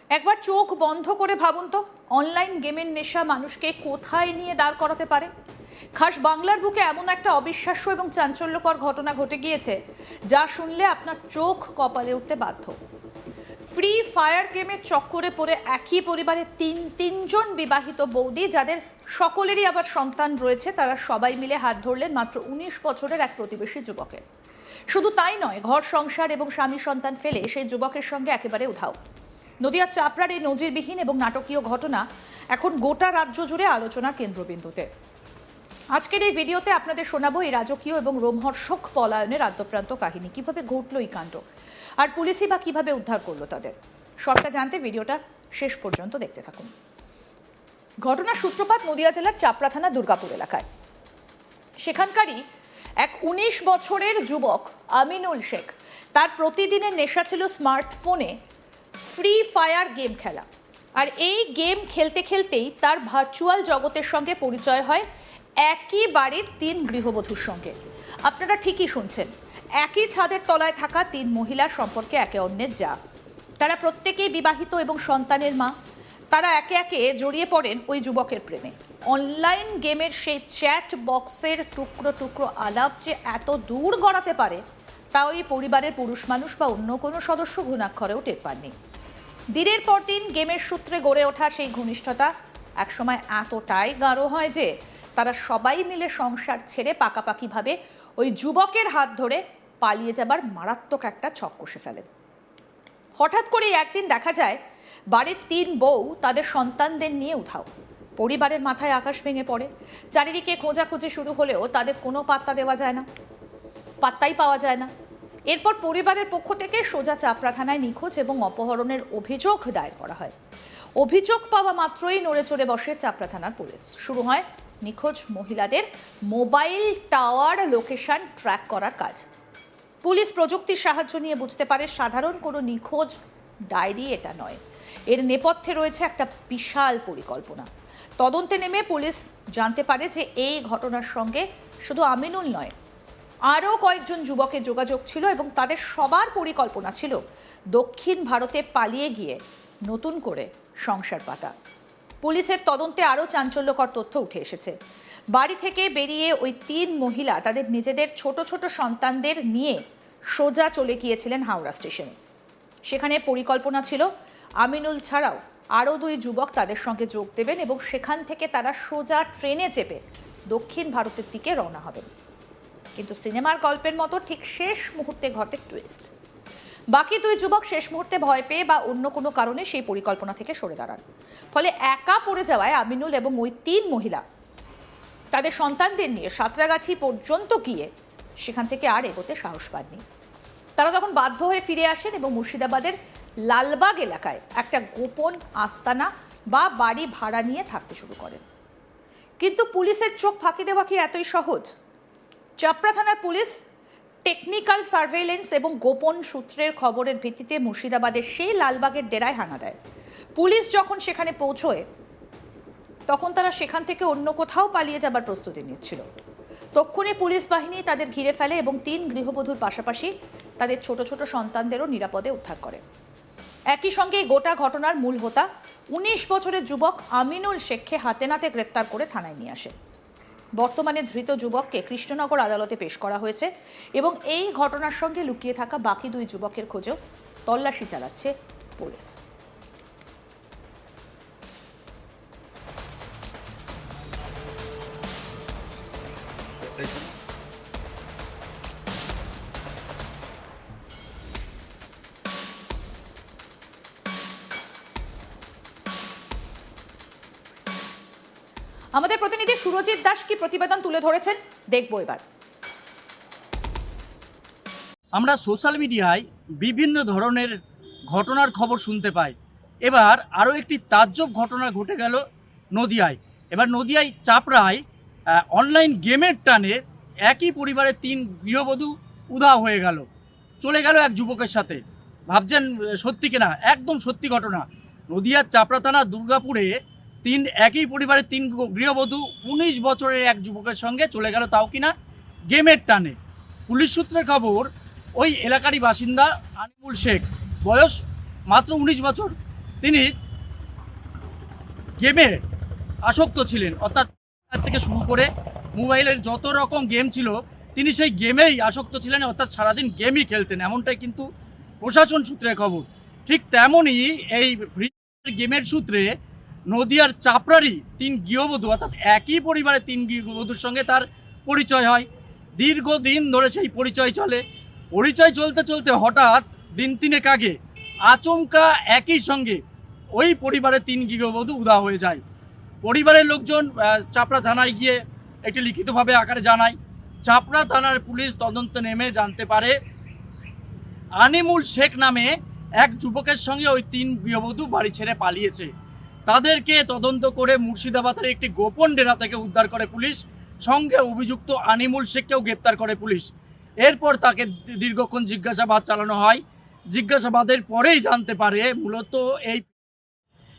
একবার চোখ বন্ধ করে ভাবুন তো, অনলাইন গেমের নেশা মানুষকে কোথায় নিয়ে দাঁড় করাতে পারে। খাস বাংলার বুকে এমন একটা অবিশ্বাস্য এবং চাঞ্চল্যকর ঘটনা ঘটে গিয়েছে যা শুনলে আপনার চোখ কপালে উঠতে বাধ্য। ফ্রি ফায়ার গেমের চক্করে পড়ে একই পরিবারে তিনজন বিবাহিত বৌদি, যাদের সকলেরই আবার সন্তান রয়েছে, তারা সবাই মিলে হাত ধরলেন মাত্র 19 বছরের এক প্রতিবেশী যুবকের। শুধু তাই নয়, ঘর সংসার এবং স্বামী সন্তান ফেলে সেই যুবকের সঙ্গে একেবারে উধাও। নদিয়ার চাপড়ার এই নজিরবিহীন এবং নাটকীয় ঘটনা এখন গোটা রাজ্য জুড়ে আলোচনার কেন্দ্রবিন্দুতে। আজকের এই ভিডিওতে আপনাদের শোনাবো এই রাজকীয় এবং রোমহর্ষক পলায়নের আদ্যপ্রান্ত কাহিনী। কিভাবে ঘটলো এই কাণ্ড, আর পুলিশই বা কিভাবে উদ্ধার করলো তাদের, সবটা জানতে ভিডিওটা শেষ পর্যন্ত দেখতে থাকুন। ঘটনার সূত্রপাত নদিয়া জেলার চাপড়া থানা দুর্গাপুর এলাকায়। সেখানকারই এক 19 বছরের যুবক আমিনুল শেখ, তার প্রতিদিনের নেশা ছিল স্মার্টফোনে ফ্রি ফায়ার গেম খেলা। আর এই গেম খেলতে খেলতেই তার ভার্চুয়াল জগতের সঙ্গে পরিচয় হয় একই বাড়ির 3 গৃহবধূর সঙ্গে। আপনারা ঠিকই শুনছেন, একই ছাদের তলায় থাকা 3 মহিলার সম্পর্কে একে অন্যের যা। তারা প্রত্যেকেই বিবাহিত এবং সন্তানের মা। তারা একে একে জড়িয়ে পড়েন ওই যুবকের প্রেমে। অনলাইন গেমের সেই চ্যাট বক্সের টুকরো টুকরো আলাপ যে এত দূর গড়াতে পারে, তা ওই পরিবারের পুরুষ মানুষ বা অন্য কোনো সদস্য ঘুণাক্ষরেও টের পাননি। দিনের পর দিন গেমের সূত্রে গড়ে ওঠা সেই ঘনিষ্ঠতা একসময় এতটাই গাঢ় হয় যে তারা সবাই মিলে সংসার ছেড়ে পাকাপাকিভাবে ওই যুবকের হাত ধরে পালিয়ে যাবার মারাত্মক একটা ছক কষে ফেলেন। হঠাৎ করে একদিন দেখা যায় বাড়ির 3 বউ তাদের সন্তানদের নিয়ে উধাও। পরিবারের মাথায় আকাশ ভেঙে পড়ে। চারিদিকে খোঁজাখুঁজি শুরু হলেও তাদের কোনো পাত্তা দেওয়া যায় না, পাত্তাই পাওয়া যায় না। এরপর পরিবারের পক্ষ থেকে সোজা চাপড়া থানায় নিখোঁজ এবং অপহরণের অভিযোগ দায়ের করা হয়। অভিযোগ পাওয়া মাত্রই নড়ে চড়ে বসে চাপড়া থানার পুলিশ। শুরু হয় নিখোঁজ মহিলাদের মোবাইল টাওয়ার লোকেশন ট্র্যাক করার কাজ। পুলিশ প্রযুক্তির সাহায্য নিয়ে বুঝতে পারে সাধারণ কোনো নিখোঁজ ডায়েরি এটা নয়, এর নেপথ্যে রয়েছে একটা বিশাল পরিকল্পনা। তদন্তে নেমে পুলিশ জানতে পারে যে এই ঘটনার সঙ্গে শুধু আমিনুল নয়, আরও কয়েকজন যুবকের যোগাযোগ ছিল এবং তাদের সবার পরিকল্পনা ছিল দক্ষিণ ভারতে পালিয়ে গিয়ে নতুন করে সংসার পাতা। পুলিশের তদন্তে আরও চাঞ্চল্যকর তথ্য উঠে এসেছে। বাড়ি থেকে বেরিয়ে ওই 3 মহিলা তাদের নিজেদের ছোট ছোট সন্তানদের নিয়ে সোজা চলে গিয়েছিলেন হাওড়া স্টেশনে। সেখানে পরিকল্পনা ছিল আমিনুল ছাড়াও আরও 2 যুবক তাদের সঙ্গে যোগ দেবেন এবং সেখান থেকে তারা সোজা ট্রেনে চেপে দক্ষিণ ভারতের দিকে রওনা হবেন। কিন্তু সিনেমার গল্পের মতো ঠিক শেষ মুহূর্তে ঘটে টুইস্ট। বাকি 2 যুবক শেষ মুহূর্তে ভয় পেয়ে বা অন্য কোনো কারণে সেই পরিকল্পনা থেকে সরে দাঁড়ান। ফলে একা পড়ে যাওয়ায় আমিনুল এবং ওই 3 মহিলা তাদের সন্তানদের নিয়ে সাঁতরাগাছি পর্যন্ত গিয়ে সেখান থেকে আর এগোতে সাহস পাননি। তারা তখন বাধ্য হয়ে ফিরে আসেন এবং মুর্শিদাবাদের লালবাগ এলাকায় একটা গোপন আস্তানা বা বাড়ি ভাড়া নিয়ে থাকতে শুরু করেন। কিন্তু পুলিশের চোখ ফাঁকি দেওয়া কি এতই সহজ? চাপড়া থানার পুলিশ টেকনিক্যাল সার্ভেইলেন্স এবং গোপন সূত্রের খবরের ভিত্তিতে মুর্শিদাবাদের সেই লালবাগের ডেরায় হানা দেয়। পুলিশ যখন সেখানে পৌঁছয় তখন তারা সেখান থেকে অন্য কোথাও পালিয়ে যাবার প্রস্তুতি নিচ্ছিল। তক্ষুনি পুলিশ বাহিনী তাদের ঘিরে ফেলে এবং 3 গৃহবধূর পাশাপাশি তাদের ছোট ছোট সন্তানদেরও নিরাপদে উদ্ধার করে। একই সঙ্গে গোটা ঘটনার মূল হোতা 19 বছরের যুবক আমিনুল শেখকে হাতে নাতে গ্রেপ্তার করে থানায় নিয়ে আসে। বর্তমানে ধৃত যুবককে কৃষ্ণনগর আদালতে পেশ করা হয়েছে এবং এই ঘটনার সঙ্গে লুকিয়ে থাকা বাকি 2 যুবকের খোঁজেও তল্লাশি চালাচ্ছে পুলিশ। আমাদের প্রতিনিধি সুরজিৎ দাস কি প্রতিবেদন তুলে ধরেছেন, দেখবো এবার। আমরা সোশ্যাল মিডিয়ায় বিভিন্ন ধরনের ঘটনার খবর শুনতে পাই। এবার আরও একটি তাজ্জব ঘটনা ঘটে গেল নদিয়ায়। এবার নদিয়ায় চাপড়ায় অনলাইন গেমের টানে একই পরিবারের 3 গৃহবধূ উধাও হয়ে গেল, চলে গেল এক যুবকের সাথে। ভাবছেন সত্যি কিনা? একদম সত্যি ঘটনা। নদিয়ার চাপড়া থানা দুর্গাপুরে একই পরিবারের 3 গৃহবধূ 19 বছরের এক যুবকের সঙ্গে চলে গেল, তাও কিনা গেমের টানে। পুলিশ সূত্রের খবর, ওই এলাকারই বাসিন্দা আনিমুল শেখ, বয়স মাত্র 19 বছর। তিনি গেমে আসক্ত ছিলেন, অর্থাৎ থেকে শুরু করে মোবাইলের যত রকম গেম ছিল তিনি সেই গেমেই আসক্ত ছিলেন, অর্থাৎ সারাদিন গেমই খেলতেন, এমনটাই কিন্তু প্রশাসন সূত্রে খবর। ঠিক তেমনই এই ফ্রি গেমের সূত্রে নদিয়ার চাপড়ারই 3 গৃহবধূ, অর্থাৎ একই পরিবারের 3 গৃহবধূর সঙ্গে তার পরিচয় হয়। দীর্ঘদিন ধরে সেই পরিচয় চলতে চলতে হঠাৎ দিন 3 আগে আচমকা একই সঙ্গে ওই পরিবারের 3 গৃহবধূ উধাও হয়ে যায়। পরিবারের লোকজন চাপড়া থানায় গিয়ে একটি লিখিতভাবে আকারে জানায়। চাপড়া থানার পুলিশ তদন্তে নেমে জানতে পারে আনিমুল শেখ নামে এক যুবকের সঙ্গে ওই 3 গৃহবধূ বাড়ি ছেড়ে পালিয়েছে। তাদেরকে তদন্ত করে মুর্শিদাবাদের একটি গোপন ডেরা থেকে উদ্ধার করে পুলিশ, সঙ্গে অভিযুক্ত আনিমুল শেখকেও গ্রেপ্তার করে পুলিশ। এরপর তাকে দীর্ঘক্ষণ জিজ্ঞাসাবাদ চালানো হয়। জিজ্ঞাসাবাদের পরেই জানতে পারে মূলত এই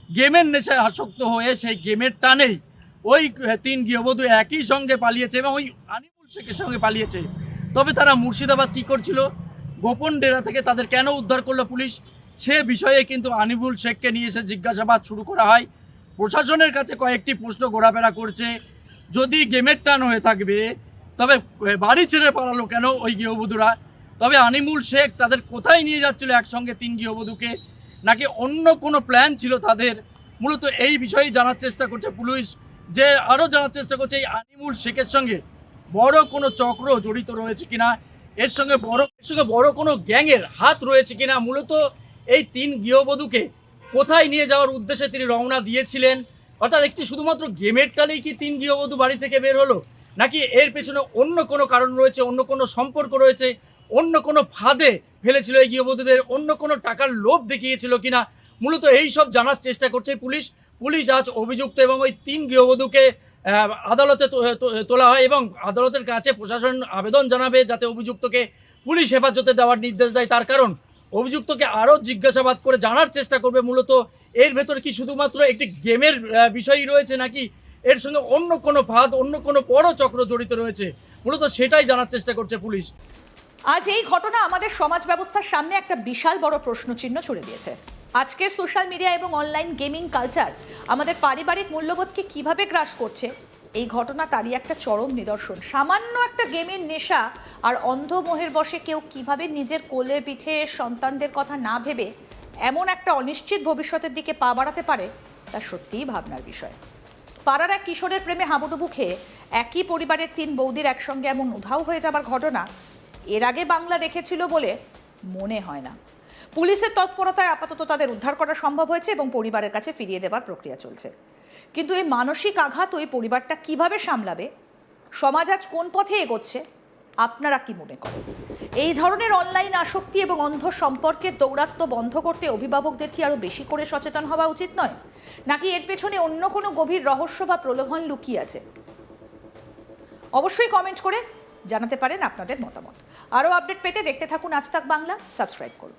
গেমের নেশায় আসক্ত হয়ে সেই গেমের টানেই ওই 3 গৃহবধূ একই সঙ্গে পালিয়েছে এবং ওই আনিমুল শেখের সঙ্গে পালিয়েছে। তবে তারা মুর্শিদাবাদ কি করছিল, গোপন ডেরা থেকে তাদের কেন উদ্ধার করলো পুলিশ, সে বিষয়ে কিন্তু আনিমুল শেখকে নিয়ে এসে জিজ্ঞাসাবাদ শুরু করা হয়। প্রশাসনের কাছে কয়েকটি প্রশ্ন ঘোরাফেরা করছে। যদি গেমের টান হয়ে থাকবে তবে বাড়ি ছেড়ে পালালো কেন ওই গৃহবধূরা? তবে আনিমুল শেখ তাদের কোথায় নিয়ে যাচ্ছিল একসঙ্গে 3 গৃহবধূকে, নাকি অন্য কোনো প্ল্যান ছিল তাদের? মূলত এই বিষয়ে জানার চেষ্টা করছে পুলিশ, যে আরও জানার চেষ্টা করছে এই আনিমুল শেখের সঙ্গে বড় কোনো চক্র জড়িত রয়েছে কিনা, এর সঙ্গে বড় কোনো গ্যাংয়ের হাত রয়েছে কিনা। মূলত এই 3 গৃহবধূকে কোথায় নিয়ে যাওয়ার উদ্দেশ্যে তিনি রওনা দিয়েছিলেন, অর্থাৎ একটি শুধুমাত্র গেমের টালেই কি 3 গৃহবধূ বাড়ি থেকে বের হলো, নাকি এর পেছনে অন্য কোনো কারণ রয়েছে, অন্য কোনো সম্পর্ক রয়েছে, অন্য কোনো ফাঁদে ফেলেছিল এই গৃহবধূদের, অন্য কোনো টাকার লোভ দেখিয়েছিল কিনা? মূলত এই সব জানার চেষ্টা করছে পুলিশ আজ অভিযুক্ত এবং ওই 3 গৃহবধূকে আদালতে তোলা হয় এবং আদালতের কাছে প্রশাসন আবেদন জানাবে যাতে অভিযুক্তকে পুলিশ হেফাজতে দেওয়ার নির্দেশ দেয়। তার কারণ অভিযুক্তকে আরও জিজ্ঞাসাবাদ করে জানার চেষ্টা করবে মূলত এর ভেতরে কি শুধুমাত্র একটি গেমের বিষয়ই রয়েছে, নাকি এর সঙ্গে অন্য কোনো ফাঁদ, অন্য কোনো বড় চক্র জড়িত রয়েছে। মূলত সেটাই জানার চেষ্টা করছে পুলিশ। আজ এই ঘটনা আমাদের সমাজ ব্যবস্থার সামনে একটা বিশাল বড় প্রশ্নচিহ্ন ছুড়ে দিয়েছে। আজকের সোশ্যাল মিডিয়া এবং অনলাইন গেমিং কালচার আমাদের পারিবারিক মূল্যবোধকে কিভাবে গ্রাস করছে, এই ঘটনা তারই একটা চরম নিদর্শন। সামান্য একটা গেমের নেশা আর অন্ধ মোহের বশে কেউ কিভাবে নিজের কোলে পিঠে সন্তানদের কথা না ভেবে এমন একটা অনিশ্চিত ভবিষ্যতের দিকে পা বাড়াতে পারে, তা সত্যিই ভাবনার বিষয়। পাড়ার এক কিশোরের প্রেমে হাবুডুবু খেয়ে একই পরিবারের 3 বৌদির একসঙ্গে এমন উধাও হয়ে যাবার ঘটনা এর আগে বাংলা দেখেছিল বলে মনে হয় না। পুলিশের তৎপরতায় আপাতত তাদের উদ্ধার করা সম্ভব হয়েছে এবং পরিবারের কাছে ফিরিয়ে দেবার প্রক্রিয়া চলছে। কিন্তু এই মানসিক আঘাত ওই পরিবারটা কিভাবে সামলাবে, সমাজ আজ কোন পথে এগোচ্ছে, আপনারা কি মনে করেন? এই ধরনের অনলাইন আসক্তি এবং অন্ধ সম্পর্কের দৌরাত্ম্য বন্ধ করতে অভিভাবকদের কি আরও বেশি করে সচেতন হওয়া উচিত নয়, নাকি এর পেছনে অন্য কোনো গভীর রহস্য বা প্রলোভন লুকিয়ে আছে? অবশ্যই কমেন্ট করে জানাতে পারেন আপনাদের মতামত। আরও আপডেট পেতে দেখতে থাকুন আজ তাক বাংলা, সাবস্ক্রাইব করুন।